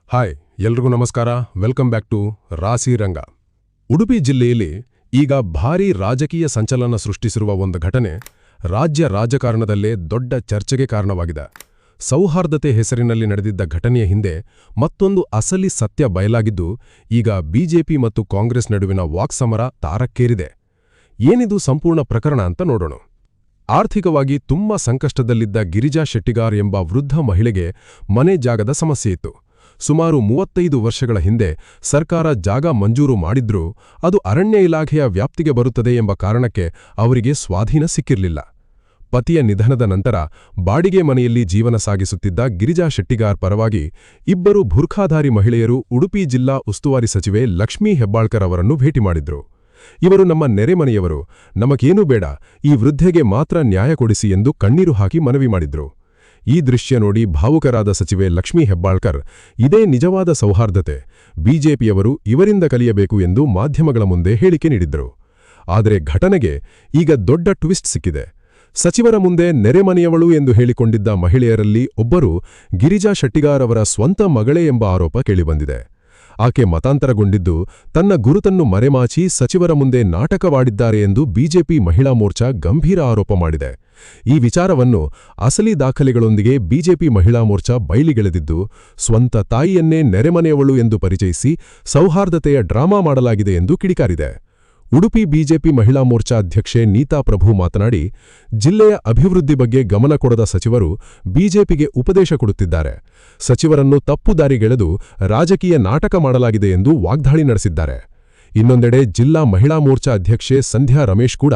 Hi ಎಲ್ರಿಗೂ ನಮಸ್ಕಾರ. Welcome back to ರಾಸಿ ರಂಗ. ಉಡುಪಿ ಜಿಲ್ಲೆಯಲ್ಲಿ ಈಗ ಭಾರೀ ರಾಜಕೀಯ ಸಂಚಲನ ಸೃಷ್ಟಿಸಿರುವ ಒಂದು ಘಟನೆ ರಾಜ್ಯ ರಾಜಕಾರಣದಲ್ಲೇ ದೊಡ್ಡ ಚರ್ಚೆಗೆ ಕಾರಣವಾಗಿದೆ. ಸೌಹಾರ್ದತೆ ಹೆಸರಿನಲ್ಲಿ ನಡೆದಿದ್ದ ಘಟನೆಯ ಹಿಂದೆ ಮತ್ತೊಂದು ಅಸಲಿ ಸತ್ಯ ಬಯಲಾಗಿದ್ದು, ಈಗ ಬಿಜೆಪಿ ಮತ್ತು ಕಾಂಗ್ರೆಸ್ ನಡುವಿನ ವಾಕ್ಸಮರ ತಾರಕ್ಕೇರಿದೆ. ಏನಿದು ಸಂಪೂರ್ಣ ಪ್ರಕರಣ ಅಂತ ನೋಡೋಣ. ಆರ್ಥಿಕವಾಗಿ ತುಂಬಾ ಸಂಕಷ್ಟದಲ್ಲಿದ್ದ ಗಿರಿಜಾ ಶೆಟ್ಟಿಗಾರ್ ಎಂಬ ವೃದ್ಧ ಮಹಿಳೆಗೆ ಮನೆ ಜಾಗದ ಸಮಸ್ಯೆಯಿತ್ತು. ಸುಮಾರು 35 ವರ್ಷಗಳ ಹಿಂದೆ ಸರ್ಕಾರ ಜಾಗ ಮಂಜೂರು ಮಾಡಿದ್ರೂ ಅದು ಅರಣ್ಯ ಇಲಾಖೆಯ ವ್ಯಾಪ್ತಿಗೆ ಬರುತ್ತದೆ ಎಂಬ ಕಾರಣಕ್ಕೆ ಅವರಿಗೆ ಸ್ವಾಧೀನ ಸಿಕ್ಕಿರಲಿಲ್ಲ. ಪತಿಯ ನಿಧನದ ನಂತರ ಬಾಡಿಗೆ ಮನೆಯಲ್ಲಿ ಜೀವನ ಸಾಗಿಸುತ್ತಿದ್ದ ಗಿರಿಜಾ ಶೆಟ್ಟಿಗಾರ್ ಪರವಾಗಿ ಇಬ್ಬರು ಬುರ್ಖಾಧಾರಿ ಮಹಿಳೆಯರು ಉಡುಪಿ ಜಿಲ್ಲಾ ಉಸ್ತುವಾರಿ ಸಚಿವೆ ಲಕ್ಷ್ಮೀ ಹೆಬ್ಬಾಳ್ಕರ್ ಅವರನ್ನು ಭೇಟಿ ಮಾಡಿದ್ರು. ಇವರು ನಮ್ಮ ನೆರೆಮನೆಯವರು, ನಮಗೇನೂ ಬೇಡ, ಈ ವೃದ್ಧೆಗೆ ಮಾತ್ರ ನ್ಯಾಯ ಕೊಡಿಸಿ ಎಂದು ಕಣ್ಣೀರು ಹಾಕಿ ಮನವಿ ಮಾಡಿದ್ರು. ಈ ದೃಶ್ಯ ನೋಡಿ ಭಾವುಕರಾದ ಸಚಿವೆ ಲಕ್ಷ್ಮೀ ಹೆಬ್ಬಾಳ್ಕರ್, ಇದೇ ನಿಜವಾದ ಸೌಹಾರ್ದತೆ, ಬಿಜೆಪಿಯವರು ಇವರಿಂದ ಕಲಿಯಬೇಕು ಎಂದು ಮಾಧ್ಯಮಗಳ ಮುಂದೆ ಹೇಳಿಕೆ ನೀಡಿದ್ರು. ಆದರೆ ಘಟನೆಗೆ ಈಗ ದೊಡ್ಡ ಟ್ವಿಸ್ಟ್ ಸಿಕ್ಕಿದೆ. ಸಚಿವರ ಮುಂದೆ ನೆರೆಮನೆಯವಳು ಎಂದು ಹೇಳಿಕೊಂಡಿದ್ದ ಮಹಿಳೆಯರಲ್ಲಿ ಒಬ್ಬರು ಗಿರಿಜಾ ಶೆಟ್ಟಿಗಾರ್ ಅವರ ಸ್ವಂತ ಮಗಳೇ ಎಂಬ ಆರೋಪ ಕೇಳಿಬಂದಿದೆ. ಆಕೆ ಮತಾಂತರಗೊಂಡಿದ್ದು ತನ್ನ ಗುರುತನ್ನು ಮರೆಮಾಚಿ ಸಚಿವರ ಮುಂದೆ ನಾಟಕವಾಡಿದ್ದಾರೆ ಎಂದು ಬಿಜೆಪಿ ಮಹಿಳಾ ಮೋರ್ಚಾ ಗಂಭೀರ ಆರೋಪ ಮಾಡಿದೆ. ಈ ವಿಚಾರವನ್ನು ಅಸಲಿ ದಾಖಲೆಗಳೊಂದಿಗೆ ಬಿಜೆಪಿ ಮಹಿಳಾ ಮೋರ್ಚಾ ಬಯಲಿಗೆಳೆದಿದ್ದು, ಸ್ವಂತ ತಾಯಿಯನ್ನೇ ನೆರೆಮನೆಯವಳು ಎಂದು ಪರಿಚಯಿಸಿ ಸೌಹಾರ್ದತೆಯ ಡ್ರಾಮಾ ಮಾಡಲಾಗಿದೆ ಎಂದು ಕಿಡಿಕಾರಿದೆ. ಉಡುಪಿ ಬಿಜೆಪಿ ಮಹಿಳಾ ಮೋರ್ಚಾ ಅಧ್ಯಕ್ಷೆ ನೀತಾ ಪ್ರಭು ಮಾತನಾಡಿ, ಜಿಲ್ಲೆಯ ಅಭಿವೃದ್ಧಿ ಬಗ್ಗೆ ಗಮನ ಕೊಡದ ಸಚಿವರು ಬಿಜೆಪಿಗೆ ಉಪದೇಶ ಕೊಡುತ್ತಿದ್ದಾರೆ. ಸಚಿವರನ್ನು ತಪ್ಪು ದಾರಿಗೆಳೆದು ರಾಜಕೀಯ ನಾಟಕ ಮಾಡಲಾಗಿದೆ ಎಂದು ವಾಗ್ದಾಳಿ ನಡೆಸಿದ್ದಾರೆ. ಇನ್ನೊಂದೆಡೆ ಜಿಲ್ಲಾ ಮಹಿಳಾ ಮೋರ್ಚಾ ಅಧ್ಯಕ್ಷೆ ಸಂಧ್ಯಾ ರಮೇಶ್ ಕೂಡ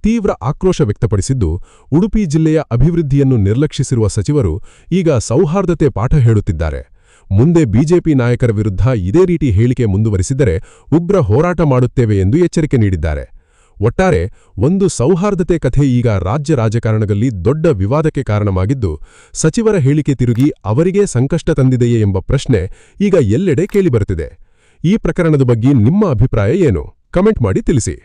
ತೀವ್ರ ಆಕ್ರೋಶ ವ್ಯಕ್ತಪಡಿಸಿದ್ದು, ಉಡುಪಿ ಜಿಲ್ಲೆಯ ಅಭಿವೃದ್ಧಿಯನ್ನು ನಿರ್ಲಕ್ಷಿಸಿರುವ ಸಚಿವರು ಈಗ ಸೌಹಾರ್ದತೆ ಪಾಠ ಹೇಳುತ್ತಿದ್ದಾರೆ. ಮುಂದೆ ಬಿಜೆಪಿ ನಾಯಕರ ವಿರುದ್ಧ ಇದೇ ರೀತಿ ಹೇಳಿಕೆ ಮುಂದುವರಿಸಿದರೆ ಉಗ್ರ ಹೋರಾಟ ಮಾಡುತ್ತೇವೆ ಎಂದು ಎಚ್ಚರಿಕೆ ನೀಡಿದ್ದಾರೆ. ಒಟ್ಟಾರೆ ಒಂದು ಸೌಹಾರ್ದತೆ ಕಥೆ ಈಗ ರಾಜ್ಯ ರಾಜಕಾರಣದಲ್ಲಿ ದೊಡ್ಡ ವಿವಾದಕ್ಕೆ ಕಾರಣವಾಗಿದ್ದು, ಸಚಿವರ ಹೇಳಿಕೆ ತಿರುಗಿ ಅವರಿಗೇ ಸಂಕಷ್ಟ ತಂದಿದೆಯೇ ಎಂಬ ಪ್ರಶ್ನೆ ಈಗ ಎಲ್ಲೆಡೆ ಕೇಳಿಬರುತ್ತಿದೆ. ಈ ಪ್ರಕರಣದ ಬಗ್ಗೆ ನಿಮ್ಮ ಅಭಿಪ್ರಾಯ ಏನು? ಕಮೆಂಟ್ ಮಾಡಿ ತಿಳಿಸಿ.